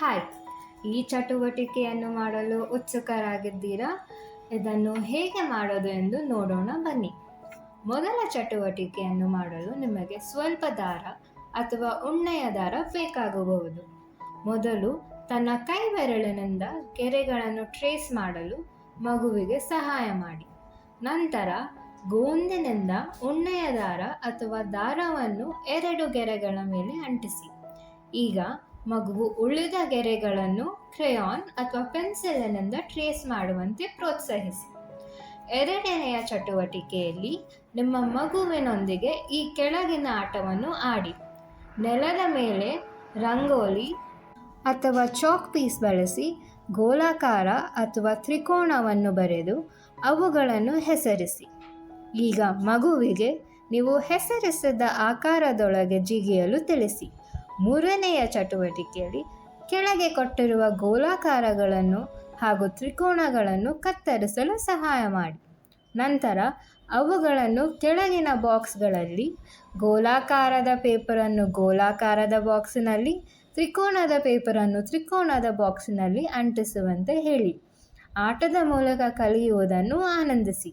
Hi, ಈ ಚಟುವಟಿಕೆಯನ್ನು ಮಾಡಲು ಉತ್ಸುಕರಾಗಿದ್ದೀರಾ? ಇದನ್ನು ಹೇಗೆ ಮಾಡೋದು ಎಂದು ನೋಡೋಣ ಬನ್ನಿ. ಮೊದಲ ಚಟುವಟಿಕೆಯನ್ನು ಮಾಡಲು ನಿಮಗೆ ಸ್ವಲ್ಪ ದಾರ ಅಥವಾ ಉಣ್ಣೆಯ ದಾರ ಬೇಕಾಗಬಹುದು. ಮೊದಲು ತನ್ನ ಕೈ ಬೆರಳಿನಿಂದ ಗೆರೆಗಳನ್ನು ಟ್ರೇಸ್ ಮಾಡಲು ಮಗುವಿಗೆ ಸಹಾಯ ಮಾಡಿ. ನಂತರ ಗೋಂದಿನಿಂದ ಉಣ್ಣೆಯ ದಾರ ಅಥವಾ ದಾರವನ್ನು 2 ಗೆರೆಗಳ ಮೇಲೆ ಅಂಟಿಸಿ. ಈಗ ಮಗುವು ಉಳಿದ ಗೆರೆಗಳನ್ನು ಕ್ರೇಯಾನ್ ಅಥವಾ ಪೆನ್ಸಿಲಿನಿಂದ ಟ್ರೇಸ್ ಮಾಡುವಂತೆ ಪ್ರೋತ್ಸಾಹಿಸಿ. 2ನೆಯ ಚಟುವಟಿಕೆಯಲ್ಲಿ ನಿಮ್ಮ ಮಗುವಿನೊಂದಿಗೆ ಈ ಕೆಳಗಿನ ಆಟವನ್ನು ಆಡಿ. ನೆಲದ ಮೇಲೆ ರಂಗೋಲಿ ಅಥವಾ ಚಾಕ್ ಪೀಸ್ ಬಳಸಿ ಗೋಲಾಕಾರ ಅಥವಾ ತ್ರಿಕೋನವನ್ನು ಬರೆದು ಅವುಗಳನ್ನು ಹೆಸರಿಸಿ. ಈಗ ಮಗುವಿಗೆ ನೀವು ಹೆಸರಿಸಿದ ಆಕಾರದೊಳಗೆ ಜಿಗಿಯಲು ತಿಳಿಸಿ. 3ನೆಯ ಚಟುವಟಿಕೆಯಲ್ಲಿ ಕೆಳಗೆ ಕೊಟ್ಟಿರುವ ಗೋಲಾಕಾರಗಳನ್ನು ಹಾಗೂ ತ್ರಿಕೋನಗಳನ್ನು ಕತ್ತರಿಸಲು ಸಹಾಯ ಮಾಡಿ. ನಂತರ ಅವುಗಳನ್ನು ಕೆಳಗಿನ ಬಾಕ್ಸ್ಗಳಲ್ಲಿ, ಗೋಲಾಕಾರದ ಪೇಪರನ್ನು ಗೋಲಾಕಾರದ ಬಾಕ್ಸಿನಲ್ಲಿ, ತ್ರಿಕೋನದ ಪೇಪರನ್ನು ತ್ರಿಕೋನದ ಬಾಕ್ಸಿನಲ್ಲಿ ಅಂಟಿಸುವಂತೆ ಹೇಳಿ. ಆಟದ ಮೂಲಕ ಕಲಿಯುವುದನ್ನು ಆನಂದಿಸಿ.